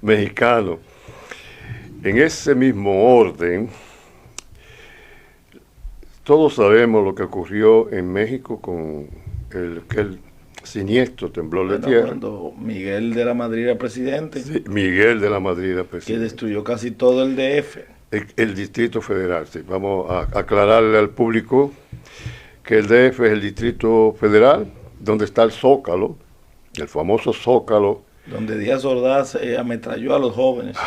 mexicano. En ese mismo orden, todos sabemos lo que ocurrió en México con el siniestro temblor de tierra. Cuando Miguel de la Madrid era presidente, Sí, Miguel de la Madrid era que presidente. destruyó casi todo el DF. El Distrito Federal, sí. Vamos a aclararle al público que el DF es el Distrito Federal, donde está el Zócalo, el famoso Zócalo. Donde Díaz Ordaz ametralló a los jóvenes.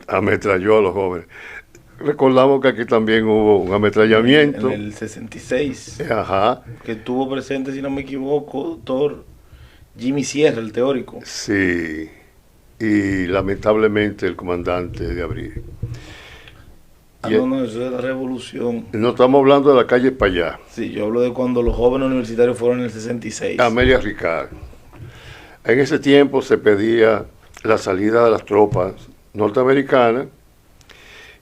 Ametralló a los jóvenes. Recordamos que aquí también hubo un ametrallamiento. En el 66. Ajá. Que estuvo presente, si no me equivoco, doctor Jimmy Sierra, el teórico. Sí. Y lamentablemente el comandante de Abril. No, eso es la revolución. No estamos hablando de la calle Payá. Sí, yo hablo de cuando los jóvenes universitarios fueron en el 66. Amelia Ricard. En ese tiempo se pedía la salida de las tropas norteamericanas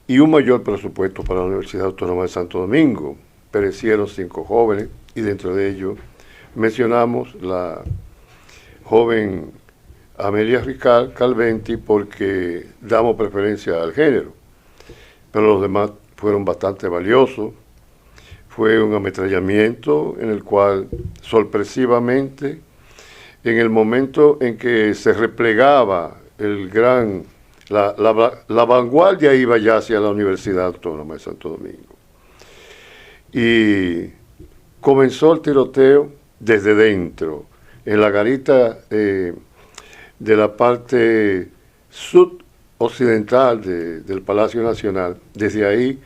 y un mayor presupuesto para la Universidad Autónoma de Santo Domingo. Perecieron 5 jóvenes y dentro de ellos mencionamos la joven Amelia Ricard Calventi porque damos preferencia al género, pero los demás fueron bastante valiosos. Fue un ametrallamiento en el cual sorpresivamente, en el momento en que se replegaba la vanguardia iba ya hacia la Universidad Autónoma de Santo Domingo. Y comenzó el tiroteo desde dentro, en la garita de la parte sudoccidental del Palacio Nacional, desde ahí,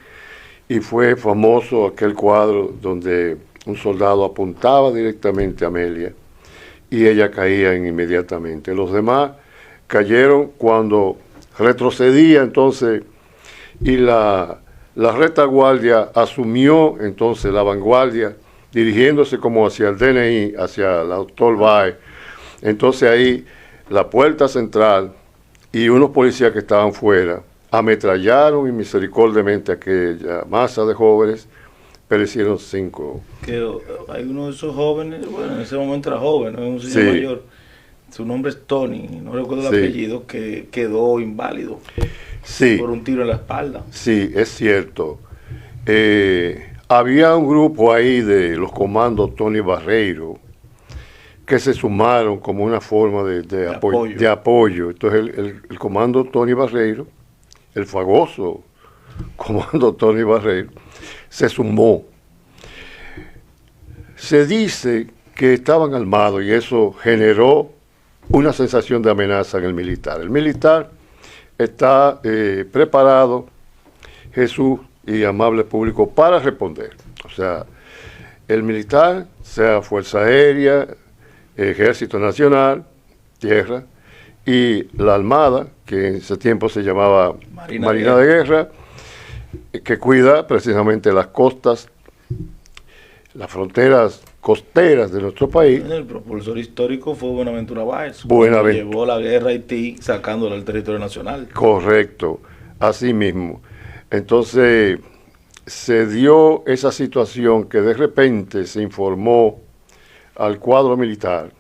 y fue famoso aquel cuadro donde un soldado apuntaba directamente a Amelia y ella caía inmediatamente. Los demás cayeron cuando retrocedía entonces y la retaguardia asumió entonces la vanguardia dirigiéndose como hacia el DNI, hacia el doctor Báez. Entonces ahí la puerta central y unos policías que estaban fuera ametrallaron misericordiamente a aquella masa de jóvenes. Perecieron 5. Que hay uno de esos jóvenes, bueno, en ese momento era joven, no es un señor mayor. Su nombre es Tony, no recuerdo el apellido, que quedó inválido por un tiro en la espalda. Sí, es cierto. Había un grupo ahí de los comandos Tony Barreiro que se sumaron como una forma de apoyo. Entonces el comando Tony Barreiro, el famoso comando Tony Barreiro, se sumó. Se dice que estaban armados y eso generó una sensación de amenaza en el militar. El militar está preparado, Jesús y amable público, para responder. O sea, el militar, sea Fuerza Aérea, Ejército Nacional, Tierra, y la Armada, que en ese tiempo se llamaba Marina de Guerra, que cuida precisamente las costas, las fronteras costeras de nuestro país. El propulsor histórico fue Buenaventura Báez, que llevó la guerra a Haití sacándola del territorio nacional. Correcto, así mismo. Entonces se dio esa situación que de repente se informó al cuadro militar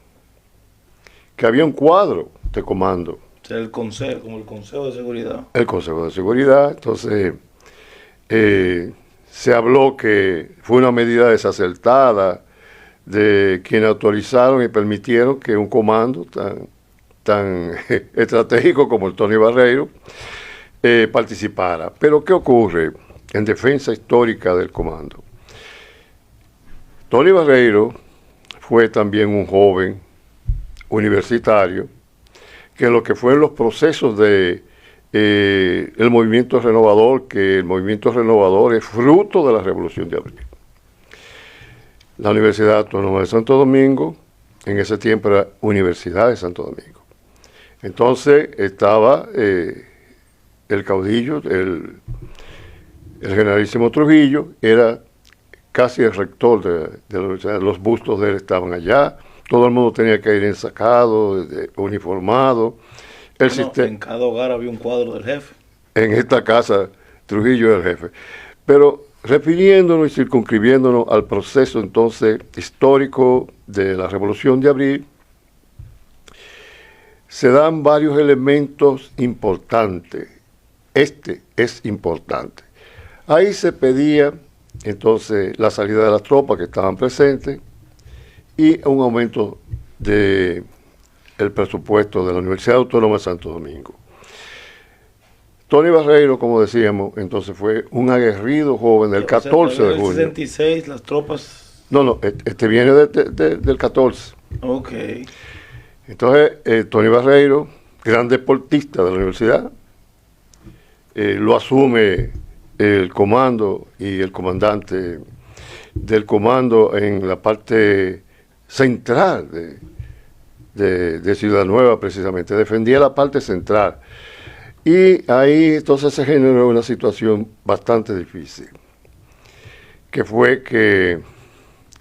que había un cuadro de comando. O sea, el consejo, como el Consejo de Seguridad. El Consejo de Seguridad. Entonces se habló que fue una medida desacertada de quienes autorizaron y permitieron que un comando tan estratégico como el Tony Barreiro participara. Pero ¿qué ocurre en defensa histórica del comando? Tony Barreiro fue también un joven universitario que lo que fue en los procesos de el movimiento renovador, que el movimiento renovador es fruto de la Revolución de Abril. La Universidad Autónoma de Santo Domingo, en ese tiempo era Universidad de Santo Domingo. Entonces estaba el caudillo, el generalísimo Trujillo, era casi el rector de la universidad, los bustos de él estaban allá, todo el mundo tenía que ir ensacado, uniformado. En cada hogar había un cuadro del jefe. En esta casa, Trujillo era el jefe. Pero refiriéndonos y circunscribiéndonos al proceso entonces histórico de la Revolución de Abril, se dan varios elementos importantes. Este es importante. Ahí se pedía entonces la salida de las tropas que estaban presentes y un aumento del presupuesto de la Universidad Autónoma de Santo Domingo. Tony Barreiro, como decíamos, entonces fue un aguerrido joven del 14 de junio. ¿En el 66 las tropas? No, este viene del 14. Ok. Entonces, Tony Barreiro, gran deportista de la universidad, lo asume el comando y el comandante del comando en la parte central de Ciudad Nueva, precisamente. Defendía la parte central. Y ahí entonces se generó una situación bastante difícil, que fue que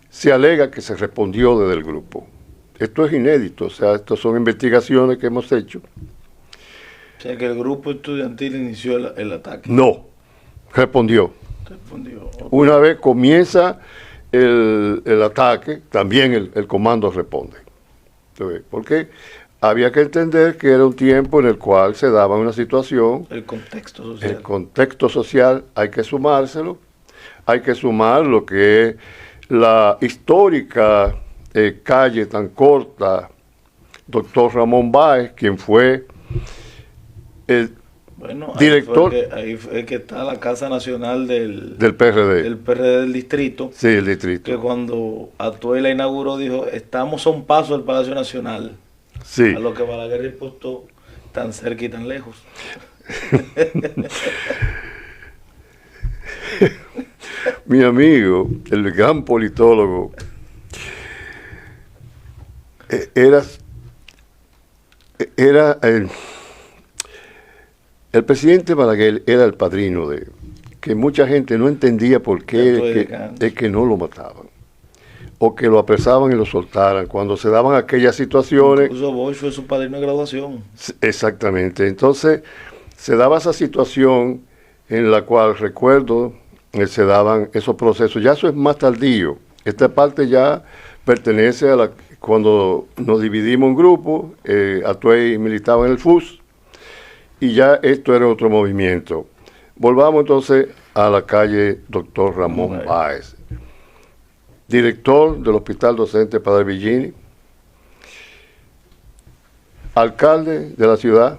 se alega que se respondió desde el grupo. Esto es inédito, o sea, estas son investigaciones que hemos hecho. O sea, que el grupo estudiantil inició el ataque. No, respondió. Okay. Una vez comienza el ataque, también el comando responde. Porque había que entender que era un tiempo en el cual se daba una situación. El contexto social. El contexto social hay que sumárselo. Hay que sumar lo que es la histórica calle tan corta, Doctor Ramón Báez, quien fue el director. Ahí fue que está la Casa Nacional del PRD. Del PRD del distrito. Sí, el distrito. Que cuando Atuey la inauguró dijo, estamos a un paso del Palacio Nacional. Sí. A lo que Balaguer repostó, tan cerca y tan lejos. Mi amigo, el gran politólogo, era el presidente Balaguer era el padrino de que mucha gente no entendía por qué es que no lo mataban o que lo apresaban y lo soltaran cuando se daban aquellas situaciones. Incluso Bosch fue su padrino de graduación. Exactamente. Entonces se daba esa situación en la cual recuerdo se daban esos procesos. Ya eso es más tardío. Esta parte ya pertenece a cuando nos dividimos en grupos, Atuey militaba en el FUS y ya esto era otro movimiento. Volvamos entonces a la calle Doctor Ramón Báez, director del Hospital Docente Padre Villini, alcalde de la ciudad,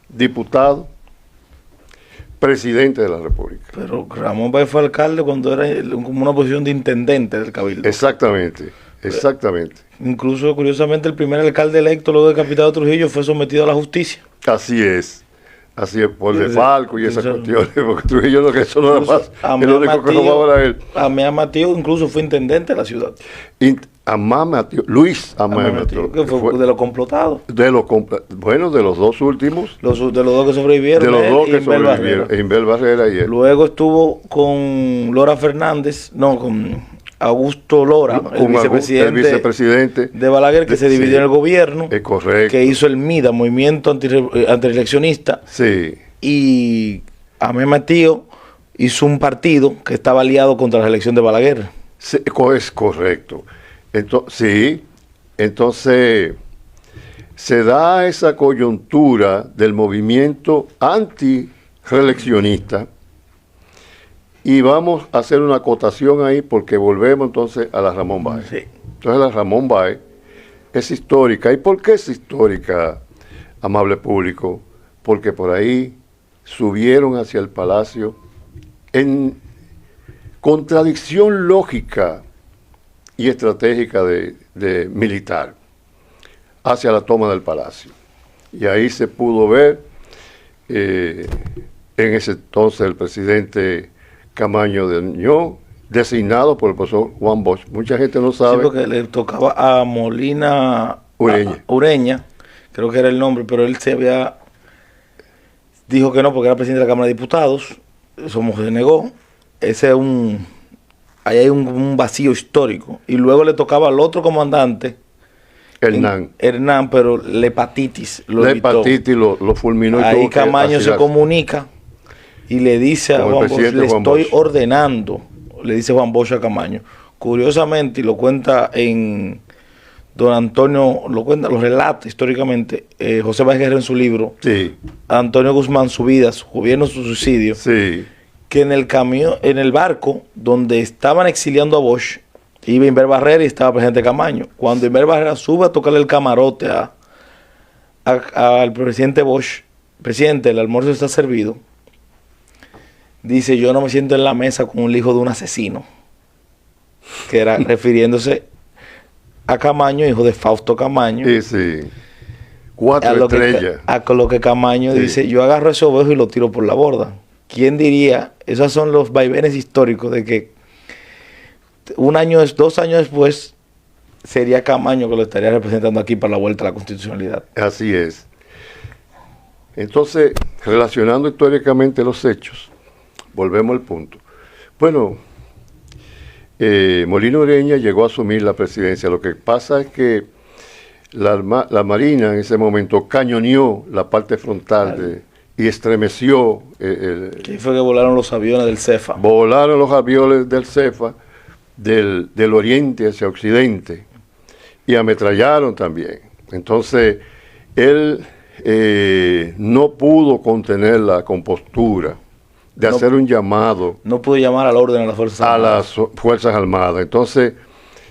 diputado, presidente de la República. Pero Ramón Báez fue alcalde cuando era como una posición de intendente del Cabildo. Exactamente. Incluso, curiosamente, el primer alcalde electo luego de Capitán Trujillo fue sometido a la justicia. Así es, por desfalco y esas cuestiones, porque Trujillo no, que eso no era más, el único que robaba era él. Amé Matío incluso fue intendente de la ciudad. Luis Amé Matío. Que fue de los complotados. De los dos últimos. De los dos que sobrevivieron. De los dos que sobrevivieron, Inbel Barrera y él. Luego estuvo con Lora Fernández, con Augusto Lora, el vicepresidente de Balaguer, que se dividió en el gobierno, correcto, que hizo el MIDA, Movimiento Antireeleccionista, sí, y Amé Matío hizo un partido que estaba aliado contra la elección de Balaguer. Sí, es correcto. Entonces se da esa coyuntura del movimiento antireeleccionista. Y vamos a hacer una acotación ahí porque volvemos entonces a la Ramón Báez. Sí. Entonces la Ramón Báez es histórica. ¿Y por qué es histórica, amable público? Porque por ahí subieron hacia el palacio en contradicción lógica y estratégica de militar hacia la toma del palacio. Y ahí se pudo ver en ese entonces el presidente Camaño de Unión, designado por el profesor Juan Bosch. Mucha gente no sabe. Sí, porque le tocaba a Molina Ureña, creo que era el nombre, pero él dijo que no, porque era presidente de la Cámara de Diputados. Eso se negó. Ahí hay un vacío histórico. Y luego le tocaba al otro comandante, Hernán, pero la hepatitis lo fulminó. Ahí Camaño se comunica y le dice a Juan Bosch, le estoy ordenando, le dice Juan Bosch a Camaño. Curiosamente, y lo cuenta en don Antonio lo cuenta, lo relata históricamente, José Báez Guerrero en su libro, sí. Antonio Guzmán, su vida, su gobierno, su suicidio, sí. que en el camión, en el barco donde estaban exiliando a Bosch, iba Inver Barrera y estaba presidente Camaño. Cuando Inver Barrera sube a tocarle el camarote al presidente Bosch, presidente, el almuerzo está servido, dice, yo no me siento en la mesa con un hijo de un asesino, que era refiriéndose a Camaño, hijo de Fausto Camaño. Sí. 4 estrellas. A lo que Camaño dice, yo agarro ese ovejo y lo tiro por la borda. ¿Quién diría? Esos son los vaivenes históricos de que 2 años después sería Camaño que lo estaría representando aquí para la vuelta a la constitucionalidad. Así es. Entonces, relacionando históricamente los hechos, volvemos al punto. Bueno, Molino Ureña llegó a asumir la presidencia. Lo que pasa es que la Marina en ese momento cañoneó la parte frontal y estremeció. ¿Qué fue que volaron los aviones del CEFA? Volaron los aviones del CEFA del oriente hacia occidente y ametrallaron también. Entonces, él no pudo contener la compostura de hacer un llamado. No pudo llamar al orden a las Fuerzas Armadas. A las Fuerzas Armadas. Entonces,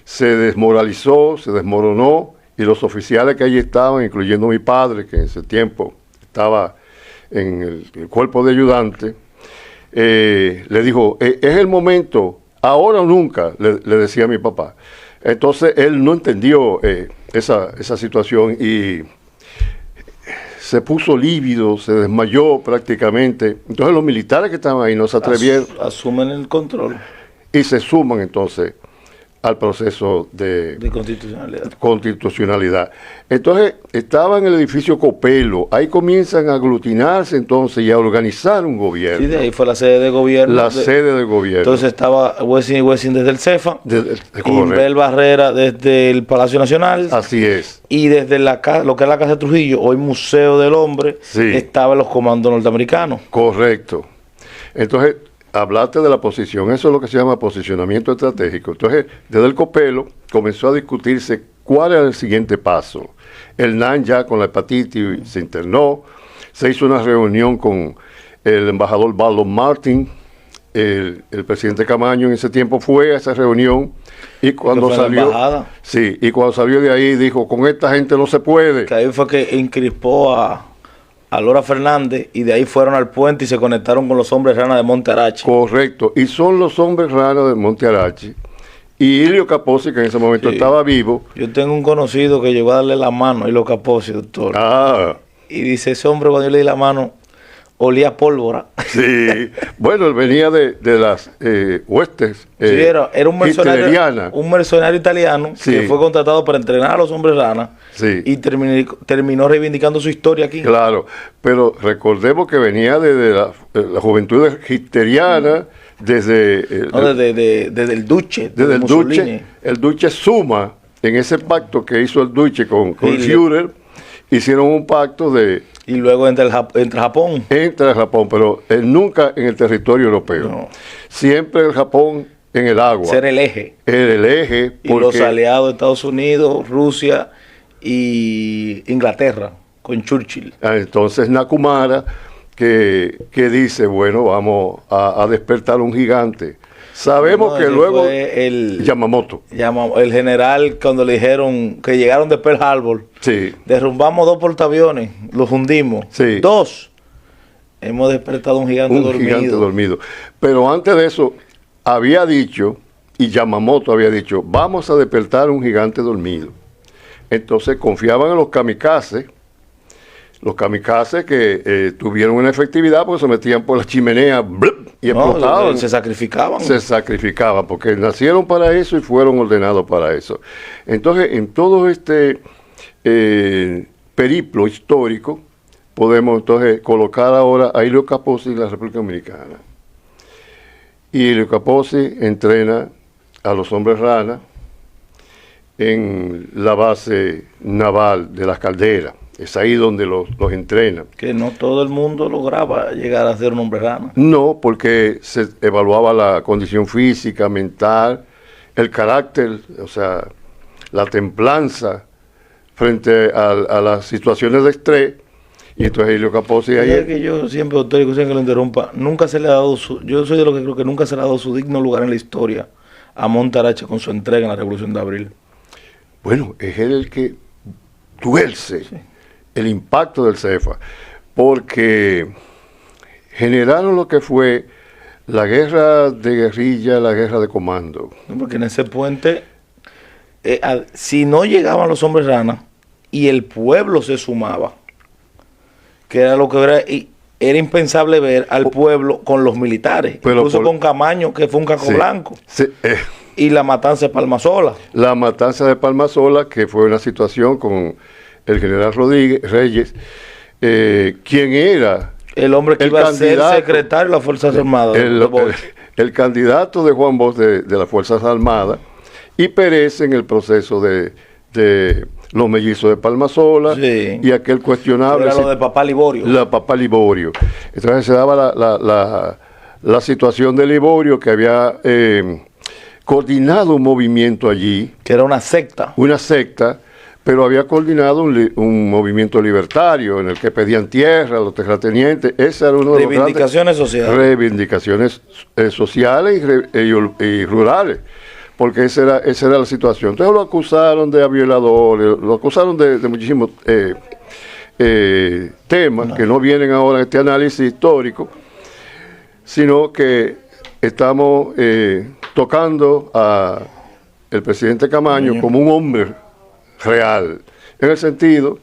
se desmoralizó, se desmoronó, y los oficiales que allí estaban, incluyendo mi padre, que en ese tiempo estaba en el cuerpo de ayudante, le dijo, es el momento, ahora o nunca, le decía a mi papá. Entonces, él no entendió esa situación y se puso lívido, se desmayó prácticamente. Entonces los militares que estaban ahí no se atrevieron. Asumen el control. Y se suman entonces al proceso de constitucionalidad. Entonces estaba en el edificio Copelo, ahí comienzan a aglutinarse entonces y a organizar un gobierno. Sí, de ahí fue la sede de gobierno. La sede del gobierno. Entonces estaba Wessing desde el CEFA, Inver Barrera desde el Palacio Nacional. Así es. Y desde lo que es la Casa de Trujillo, hoy Museo del Hombre, estaban los comandos norteamericanos. Correcto. Entonces, hablaste de la posición, eso es lo que se llama posicionamiento estratégico. Entonces, desde el Copelo comenzó a discutirse cuál era el siguiente paso. El NAN ya con la hepatitis se internó, se hizo una reunión con el embajador Baldo Martin, el presidente Camaño en ese tiempo fue a esa reunión y cuando salió, y cuando salió de ahí dijo, con esta gente no se puede. Que ahí fue que encrispó a Lora Fernández y de ahí fueron al puente y se conectaron con los hombres rana de Monte Arache. Correcto, y son los hombres rana de Monte Arache y Ilio Capozzi, que en ese momento estaba vivo. Yo tengo un conocido que llegó a darle la mano a Ilio Capozzi, doctor. Y dice, ese hombre cuando yo le di la mano olía pólvora. Sí, bueno, él venía de las huestes era un mercenario italiano que fue contratado para entrenar a los hombres rana y terminó reivindicando su historia aquí. Claro, pero recordemos que venía desde la juventud hitleriana, desde el Duce. Desde el Duce. El Duce suma en ese pacto que hizo el Duce con Führer. Hicieron un pacto y luego entra Japón. Entra el Japón, pero nunca en el territorio europeo. No. Siempre el Japón en el agua. Ser el eje. El eje. Y los aliados de Estados Unidos, Rusia y Inglaterra, con Churchill. Entonces Nakumara, que dice, bueno, vamos a despertar un gigante. Sabemos que luego Yamamoto. El general, cuando le dijeron que llegaron de Pearl Harbor, derrumbamos 2 portaaviones, los hundimos. 2. Hemos despertado un gigante dormido. Pero antes de eso, había dicho, y Yamamoto había dicho, vamos a despertar un gigante dormido. Entonces confiaban en los kamikazes que tuvieron una efectividad porque se metían por la chimenea y explotaban. Se sacrificaban. Se sacrificaban porque nacieron para eso y fueron ordenados para eso. Entonces, en todo este periplo histórico, podemos entonces colocar ahora a Ilio Capozzi en la República Dominicana. Y Ilio Capozzi entrena a los hombres rana en la base naval de Las Calderas. Es ahí donde los entrenan. Que no todo el mundo lograba llegar a ser un hombre rana. No, porque se evaluaba la condición física, mental, el carácter, o sea, la templanza frente a las situaciones de estrés. Y entonces Helio Capozzi ahí... Es que yo siempre, doctor, y que lo interrumpa, nunca se le ha dado yo soy de los que creo que nunca se le ha dado su digno lugar en la historia a Montarache con su entrega en la Revolución de Abril. Bueno, es él el que tuerce el impacto del CEFA, porque generaron lo que fue la guerra de guerrilla, la guerra de comando. Porque en ese puente, si no llegaban los hombres rana y el pueblo se sumaba, que era lo que era impensable ver al pueblo con los militares, pero incluso con Camaño, que fue un caco blanco, y la matanza de Palmasola. La matanza de Palmasola, que fue una situación con el general Reyes, quien era el hombre que iba a ser secretario de las Fuerzas Armadas. El candidato de Juan Bosch de las Fuerzas Armadas, y perece en el proceso de los mellizos de Palmasola, y aquel cuestionable... Era lo de Papá Liborio. La Papá Liborio. Entonces se daba la situación de Liborio, que había coordinado un movimiento allí. Que era una secta. Una secta, pero había coordinado un movimiento libertario en el que pedían tierra a los terratenientes. Ese era uno de los reivindicaciones sociales. Reivindicaciones sociales y rurales. Porque esa era la situación. Entonces lo acusaron de violador, lo acusaron de muchísimos temas que no vienen ahora en este análisis histórico, sino que estamos tocando al presidente Camaño como un hombre real, en el sentido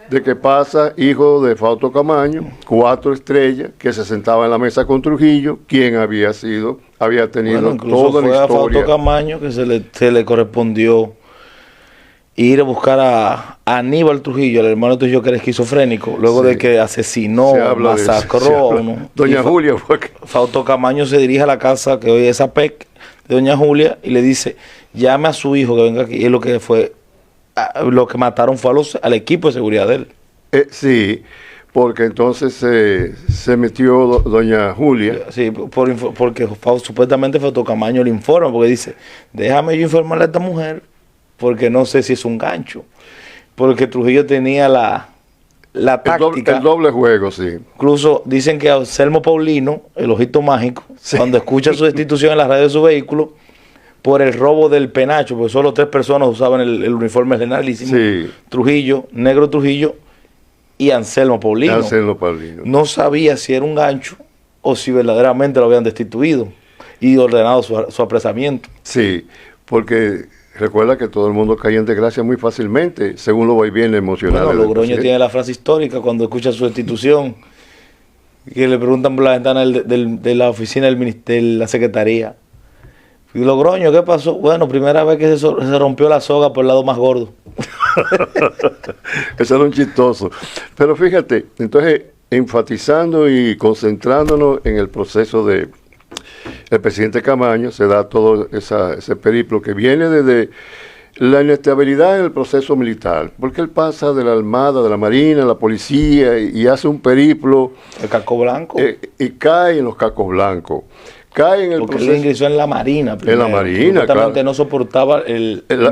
de que pasa hijo de Fausto Camaño, 4 estrellas, que se sentaba en la mesa con Trujillo, quien había tenido toda la historia. Fue a Fausto Camaño que se le correspondió ir a buscar a Aníbal Trujillo, el hermano de Trujillo que era esquizofrénico, luego de que asesinó, masacró. Doña Julia fue que... Fausto Camaño se dirige a la casa que hoy es APEC de Doña Julia y le dice, llame a su hijo que venga aquí. Y es lo que mataron fue al equipo de seguridad de él. Sí, porque entonces se metió doña Julia. Sí, porque supuestamente Fausto Camaño le informa, porque dice, déjame yo informarle a esta mujer, porque no sé si es un gancho. Porque Trujillo tenía la táctica. El doble juego, sí. Incluso dicen que a Anselmo Paulino, el ojito mágico, cuando escucha su destitución en la radio de su vehículo, por el robo del penacho, porque solo 3 personas usaban el uniforme generalísimo. Sí. Trujillo, Negro Trujillo y Anselmo Paulino. Anselmo Paulino. No sabía si era un gancho o si verdaderamente lo habían destituido y ordenado su apresamiento. Sí, porque recuerda que todo el mundo caía en desgracia muy fácilmente, según los vaivenes emocionales. Bueno, Logroño tiene la frase histórica cuando escucha su destitución, que le preguntan por la ventana de la oficina de la secretaría. Y Logroño, ¿qué pasó? Bueno, primera vez que se rompió la soga por el lado más gordo. Eso era un chistoso. Pero fíjate, entonces, enfatizando y concentrándonos en el proceso del presidente Camaño, se da todo ese periplo que viene desde la inestabilidad en el proceso militar, porque él pasa de la Armada, de la Marina, la Policía, y hace un periplo. El caco blanco. Y cae en los cacos blancos. Cae en el porque proceso. Él ingresó en la Marina primero. En la Marina, claro. No soportaba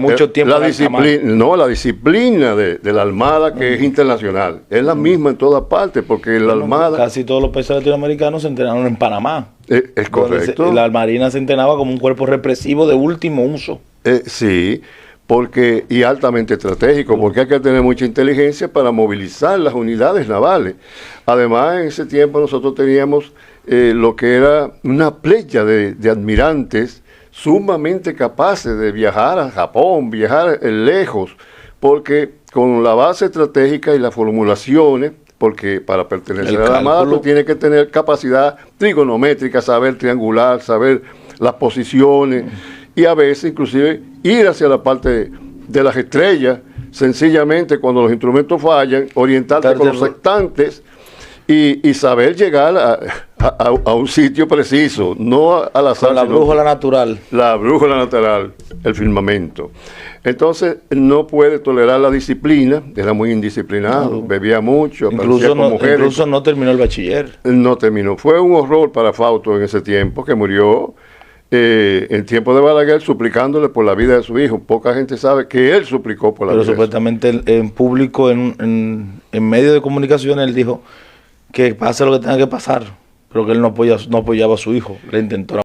mucho tiempo la disciplina de la Armada, que es internacional. Es la misma en todas partes, porque la Armada... Casi todos los países latinoamericanos se entrenaron en Panamá. Es correcto. La Marina se entrenaba como un cuerpo represivo de último uso. Sí, y altamente estratégico, porque hay que tener mucha inteligencia para movilizar las unidades navales. Además, en ese tiempo nosotros teníamos lo que era una playa de admirantes sumamente capaces de viajar a Japón, viajar lejos, porque con la base estratégica y las formulaciones, porque para pertenecer a la Armada tú tienes que tener capacidad trigonométrica, saber triangular, saber las posiciones, y a veces inclusive ir hacia la parte de las estrellas, sencillamente cuando los instrumentos fallan, orientarte con los sextantes y saber llegar a un sitio preciso, no al azar. Con la brújula natural. La brújula natural, el firmamento. Entonces no puede tolerar la disciplina, era muy indisciplinado, bebía mucho, incluso no terminó el bachiller. No terminó. Fue un horror para Fausto en ese tiempo, que murió en tiempo de Balaguer suplicándole por la vida de su hijo. Poca gente sabe que él suplicó por la Pero vida. supuestamente en público, en medios de comunicación, él dijo que pase lo que tenga que pasar, pero que él no apoyaba a su hijo. Le intentó